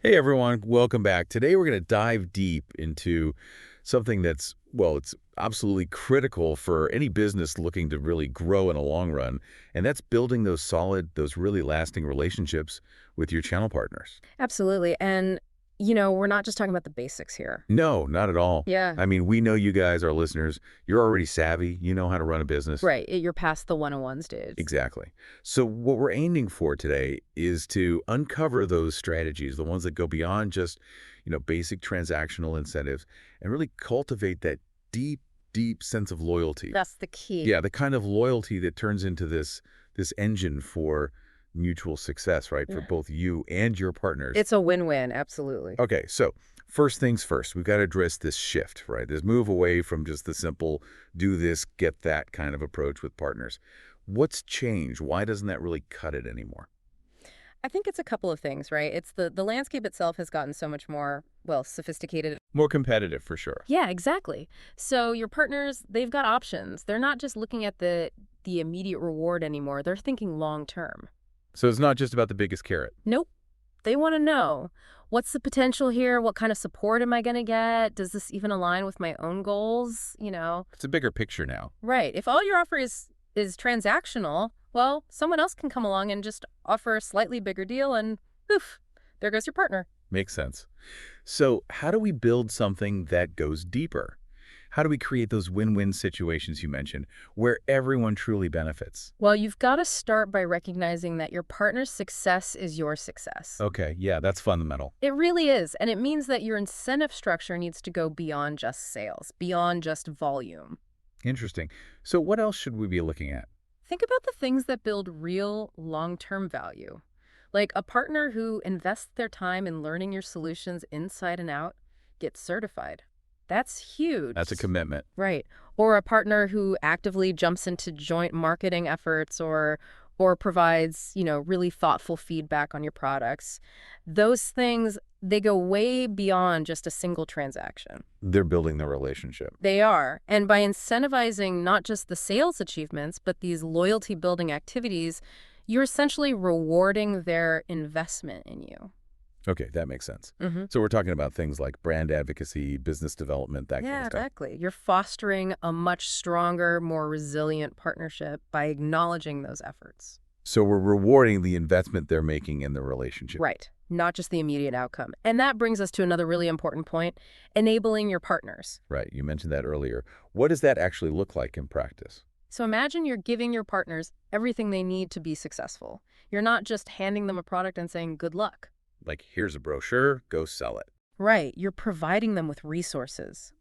Hey everyone, welcome back. Today we're going to dive deep into something that's, well, it's absolutely critical for any business looking to really grow in a long run, and that's building those solid, those really lasting relationships with your channel partners. Absolutely. And, we're not just talking about the basics here. No, not at all. Yeah. I mean, we know you guys, our listeners, you're already savvy, you know how to run a business. Right. You're past the 101 stage. Exactly. So what we're aiming for today is to uncover those strategies, the ones that go beyond just, basic transactional incentives, and really cultivate that deep, deep sense of loyalty. That's the key. Yeah, the kind of loyalty that turns into this engine for mutual success, right? For Yeah. both you and your partners. It's a win-win. Absolutely. Okay, so first things first, we've got to address this shift, right? This move away from just the simple do this, get that kind of approach with partners. What's changed? Why doesn't that really cut it anymore? I think it's a couple of things, right? It's the landscape itself has gotten so much more, well, sophisticated. More competitive for sure. Yeah, exactly. So your partners, they've got options. They're not just looking at the immediate reward anymore. They're thinking long term. So it's not just about the biggest carrot. Nope. They want to know, what's the potential here? What kind of support am I going to get? Does this even align with my own goals? It's a bigger picture now. Right. If all your offer is transactional, well, someone else can come along and just offer a slightly bigger deal and poof, there goes your partner. Makes sense. So how do we build something that goes deeper? How do we create those win-win situations you mentioned where everyone truly benefits? Well, you've got to start by recognizing that your partner's success is your success. Okay, yeah, that's fundamental. It really is. And it means that your incentive structure needs to go beyond just sales, beyond just volume. Interesting. So what else should we be looking at? Think about the things that build real long-term value. Like a partner who invests their time in learning your solutions inside and out, gets certified. That's huge. That's a commitment. Right. Or a partner who actively jumps into joint marketing efforts or provides, really thoughtful feedback on your products. Those things, they go way beyond just a single transaction. They're building the relationship. They are. And by incentivizing not just the sales achievements, but these loyalty building activities, you're essentially rewarding their investment in you. Okay, that makes sense. Hmm. So we're talking about things like brand advocacy, business development, that kind Yeah, of stuff. exactly. You're fostering a much stronger, more resilient partnership by acknowledging those efforts. So we're rewarding the investment they're making in the relationship. Right. Not just the immediate outcome. And that brings us to another really important point, enabling your partners. Right, you mentioned that earlier. What does that actually look like in practice? So imagine you're giving your partners everything they need to be successful. You're not just handing them a product and saying, good luck. Like, here's a brochure, go sell it. Right. You're providing them with resources.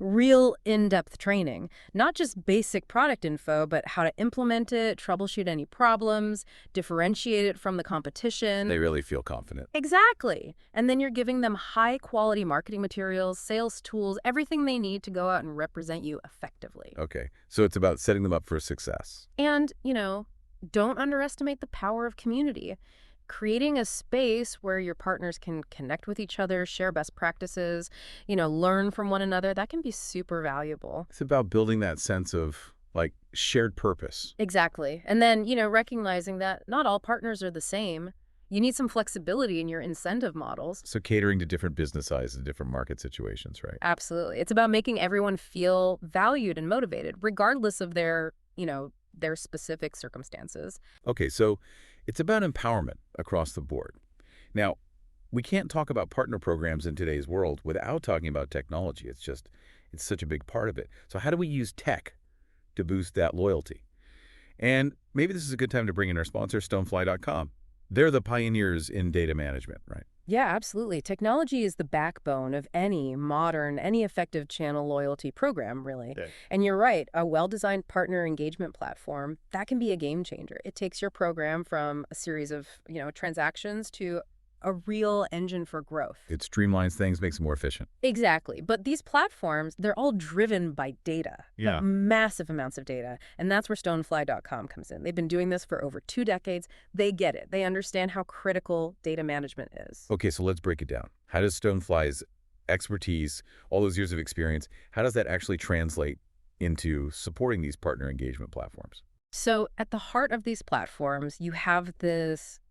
Real in-depth training, not just basic product info, but how to implement it, troubleshoot any problems, differentiate it from the competition. They really feel confident. Exactly. And then you're giving them high-quality marketing materials, sales tools, everything they need to go out and represent you effectively. Okay, so it's about setting them up for success. And, don't underestimate the power of community. Creating a space where your partners can connect with each other, share best practices, learn from one another, that can be super valuable. It's about building that sense of, like, shared purpose. Exactly. And then, recognizing that not all partners are the same. You need some flexibility in your incentive models. So catering to different business sizes and different market situations, right? Absolutely. It's about making everyone feel valued and motivated, regardless of their specific circumstances. Okay, so it's about empowerment across the board. Now, we can't talk about partner programs in today's world without talking about technology. It's such a big part of it. So how do we use tech to boost that loyalty? And maybe this is a good time to bring in our sponsor, Stonefly.com. They're the pioneers in data management, right? Yeah, absolutely. Technology is the backbone of any modern, any effective channel loyalty program, really. Okay. And you're right, a well-designed partner engagement platform, that can be a game changer. It takes your program from a series of, transactions to a real engine for growth. It streamlines things, makes them more efficient. Exactly. But these platforms, they're all driven by data. Yeah. Like massive amounts of data. And that's where Stonefly.com comes in. They've been doing this for over 2 decades. They get it. They understand how critical data management is. Okay, so let's break it down. How does Stonefly's expertise, all those years of experience, how does that actually translate into supporting these partner engagement platforms? So at the heart of these platforms, you have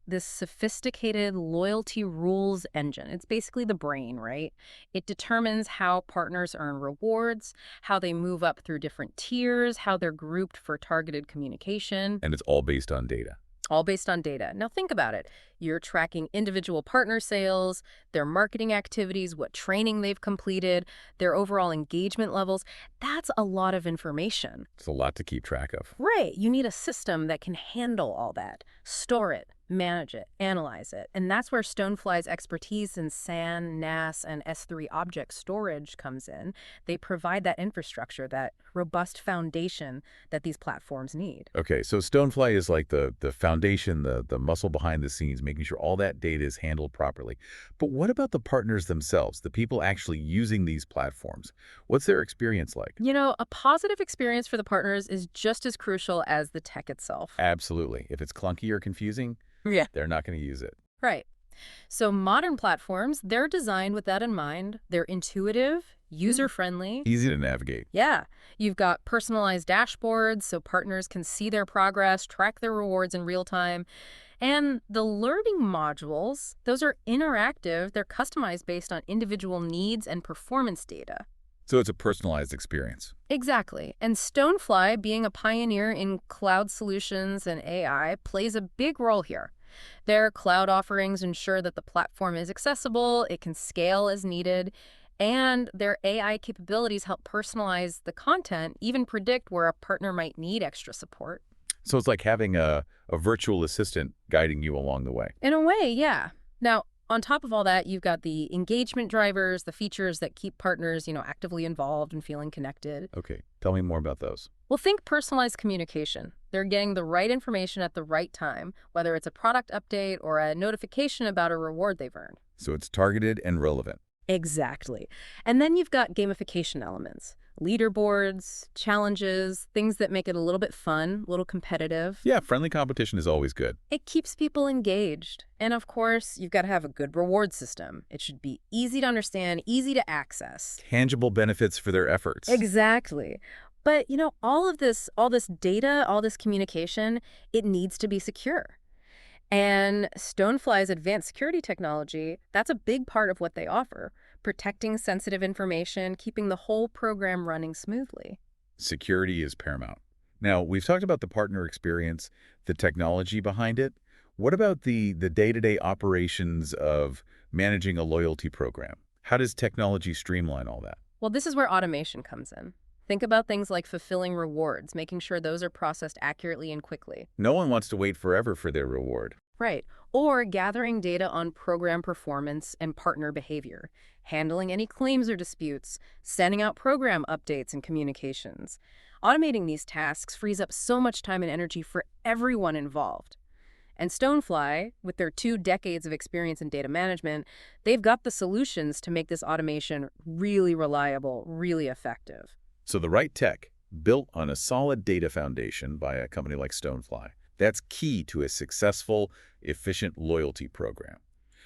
this sophisticated loyalty rules engine. It's basically the brain, right? It determines how partners earn rewards, how they move up through different tiers, how they're grouped for targeted communication. And it's all based on data. All based on data. Now think about it. You're tracking individual partner sales, their marketing activities, what training they've completed, their overall engagement levels. That's a lot of information. It's a lot to keep track of. Right. You need a system that can handle all that, store it, manage it, analyze it. And that's where Stonefly's expertise in SAN, NAS, and S3 object storage comes in. They provide that infrastructure, that robust foundation that these platforms need. Okay, so Stonefly is like the foundation, the muscle behind the scenes, making sure all that data is handled properly. But what about the partners themselves, the people actually using these platforms? What's their experience like? A positive experience for the partners is just as crucial as the tech itself. Absolutely. If it's clunky or confusing, Yeah. they're not going to use it. Right. So modern platforms, they're designed with that in mind. They're intuitive, user-friendly. Easy to navigate. Yeah. You've got personalized dashboards so partners can see their progress, track their rewards in real time. And the learning modules, those are interactive. They're customized based on individual needs and performance data. So it's a personalized experience. Exactly. And Stonefly, being a pioneer in cloud solutions and AI, plays a big role here. Their cloud offerings ensure that the platform is accessible, it can scale as needed, and their AI capabilities help personalize the content, even predict where a partner might need extra support. So it's like having a virtual assistant guiding you along the way. In a way, yeah. Now, on top of all that, you've got the engagement drivers, the features that keep partners, actively involved and feeling connected. Okay, tell me more about those. Well, think personalized communication. They're getting the right information at the right time, whether it's a product update or a notification about a reward they've earned. So it's targeted and relevant. Exactly. And then you've got gamification elements, leaderboards, challenges, things that make it a little bit fun, a little competitive. Yeah, friendly competition is always good. It keeps people engaged. And of course, you've got to have a good reward system. It should be easy to understand, easy to access. Tangible benefits for their efforts. Exactly. But, all this data, all this communication, it needs to be secure. And Stonefly's advanced security technology, that's a big part of what they offer, protecting sensitive information, keeping the whole program running smoothly. Security is paramount. Now, we've talked about the partner experience, the technology behind it. What about the day-to-day operations of managing a loyalty program? How does technology streamline all that? Well, this is where automation comes in. Think about things like fulfilling rewards, making sure those are processed accurately and quickly. No one wants to wait forever for their reward. Right. Or gathering data on program performance and partner behavior, handling any claims or disputes, sending out program updates and communications. Automating these tasks frees up so much time and energy for everyone involved. And Stonefly, with their 2 decades of experience in data management, they've got the solutions to make this automation really reliable, really effective. So the right tech, built on a solid data foundation by a company like Stonefly, that's key to a successful, efficient loyalty program.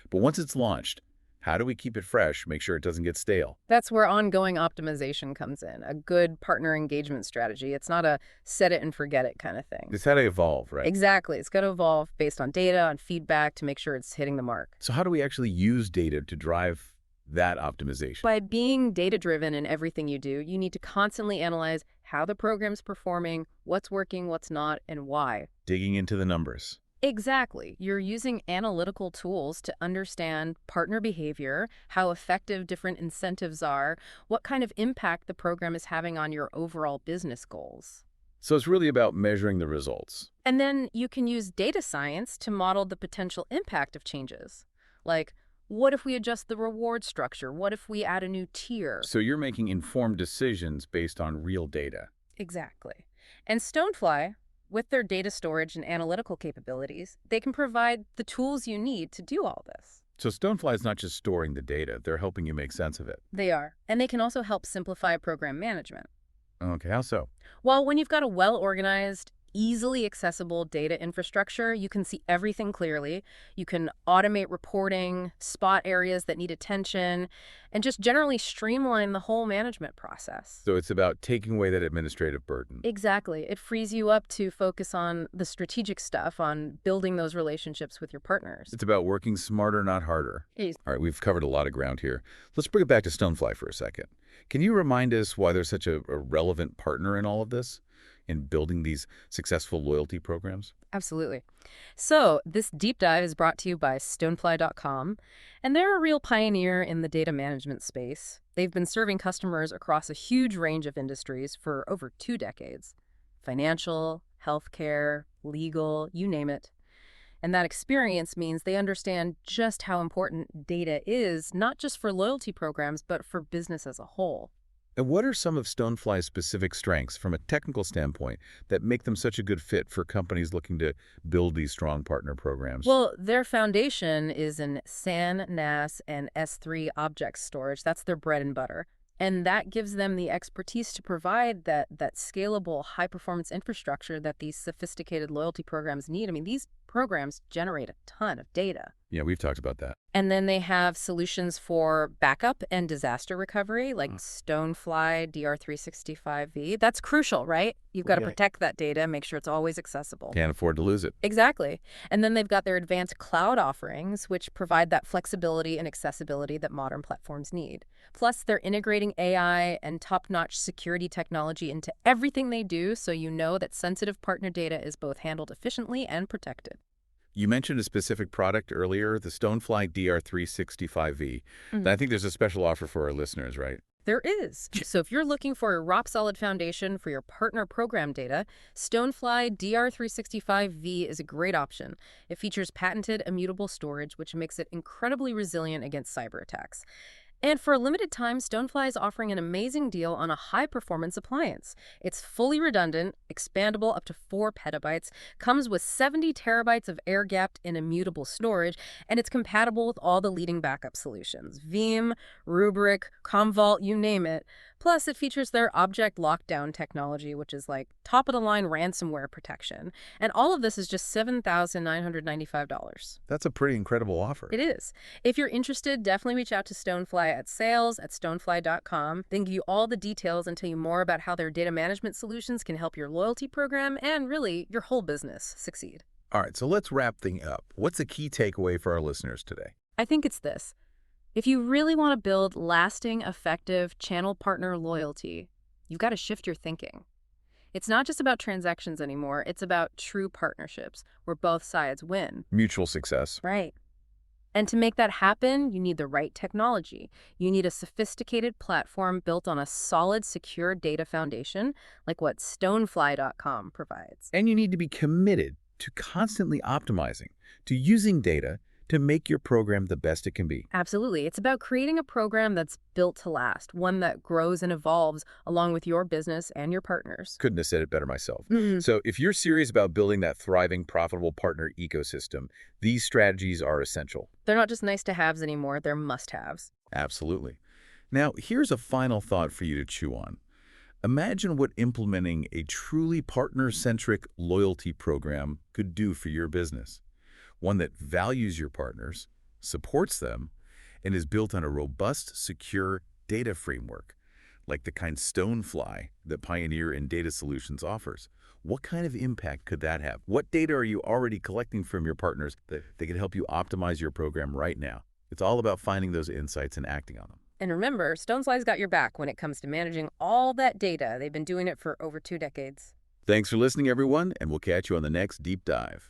But once it's launched, how do we keep it fresh, make sure it doesn't get stale? That's where ongoing optimization comes in, a good partner engagement strategy. It's not a set it and forget it kind of thing. It's how to evolve, right? Exactly. It's got to evolve based on data, on feedback to make sure it's hitting the mark. So how do we actually use data to drive that optimization? By being data-driven in everything you do, you need to constantly analyze how the program's performing, what's working, what's not, and why. Digging into the numbers. Exactly. You're using analytical tools to understand partner behavior, how effective different incentives are, what kind of impact the program is having on your overall business goals. So it's really about measuring the results. And then you can use data science to model the potential impact of changes. Like, what if we adjust the reward structure? What if we add a new tier? So you're making informed decisions based on real data. Exactly. And Stonefly, with their data storage and analytical capabilities, they can provide the tools you need to do all this. So Stonefly is not just storing the data, they're helping you make sense of it. They are. And they can also help simplify program management. Okay, how so? Well, when you've got a well-organized, easily accessible data infrastructure. You can see everything clearly. You can automate reporting, spot areas that need attention, and just generally streamline the whole management process. So it's about taking away that administrative burden. Exactly. It frees you up to focus on the strategic stuff, on building those relationships with your partners. It's about working smarter, not harder. Ex- All right, we've covered a lot of ground here. Let's bring it back to Stonefly for a second. Can you remind us why they're such a relevant partner in all of this, in building these successful loyalty programs? Absolutely. So, this deep dive is brought to you by Stonefly.com, and they're a real pioneer in the data management space. They've been serving customers across a huge range of industries for over 2 decades: financial, healthcare, legal, you name it. And that experience means they understand just how important data is, not just for loyalty programs, but for business as a whole. And what are some of Stonefly's specific strengths from a technical standpoint that make them such a good fit for companies looking to build these strong partner programs? Well, their foundation is in SAN, NAS, and S3 object storage. That's their bread and butter. And that gives them the expertise to provide that scalable, high-performance infrastructure that these sophisticated loyalty programs need. I mean, these programs generate a ton of data. Yeah, we've talked about that. And then they have solutions for backup and disaster recovery, like Mm. Stonefly DR365V. That's crucial, right? You've got to Yeah. protect that data, make sure it's always accessible. Can't afford to lose it. Exactly. And then they've got their advanced cloud offerings, which provide that flexibility and accessibility that modern platforms need. Plus, they're integrating AI and top-notch security technology into everything they do, so you know that sensitive partner data is both handled efficiently and protected. You mentioned a specific product earlier, the Stonefly DR365V. And I think there's a special offer for our listeners, right? There is. So if you're looking for a rock-solid foundation for your partner program data, Stonefly DR365V is a great option. It features patented immutable storage, which makes it incredibly resilient against cyber attacks. And for a limited time, Stonefly is offering an amazing deal on a high-performance appliance. It's fully redundant, expandable up to 4 petabytes, comes with 70 terabytes of air-gapped and immutable storage, and it's compatible with all the leading backup solutions: Veeam, Rubrik, Commvault, you name it. Plus, it features their object lockdown technology, which is like top-of-the-line ransomware protection. And all of this is just $7,995. That's a pretty incredible offer. It is. If you're interested, definitely reach out to Stonefly at sales@stonefly.com. They give you all the details and tell you more about how their data management solutions can help your loyalty program and really your whole business succeed. All right, so let's wrap things up. What's a key takeaway for our listeners today? I think it's this. If you really want to build lasting, effective channel partner loyalty, you've got to shift your thinking. It's not just about transactions anymore. It's about true partnerships where both sides win. Mutual success. Right. And to make that happen, you need the right technology. You need a sophisticated platform built on a solid, secure data foundation, like what Stonefly.com provides. And you need to be committed to constantly optimizing, to using data to make your program the best it can be. Absolutely. It's about creating a program that's built to last, one that grows and evolves along with your business and your partners. Couldn't have said it better myself. Mhm. So if you're serious about building that thriving, profitable partner ecosystem, these strategies are essential. They're not just nice to haves anymore, they're must-haves. Absolutely. Now, here's a final thought for you to chew on. Imagine what implementing a truly partner-centric loyalty program could do for your business. One that values your partners, supports them, and is built on a robust, secure data framework, like the kind Stonefly that Pioneer in Data Solutions offers. What kind of impact could that have? What data are you already collecting from your partners that can help you optimize your program right now? It's all about finding those insights and acting on them. And remember, Stonefly's got your back when it comes to managing all that data. They've been doing it for over 2 decades. Thanks for listening, everyone, and we'll catch you on the next Deep Dive.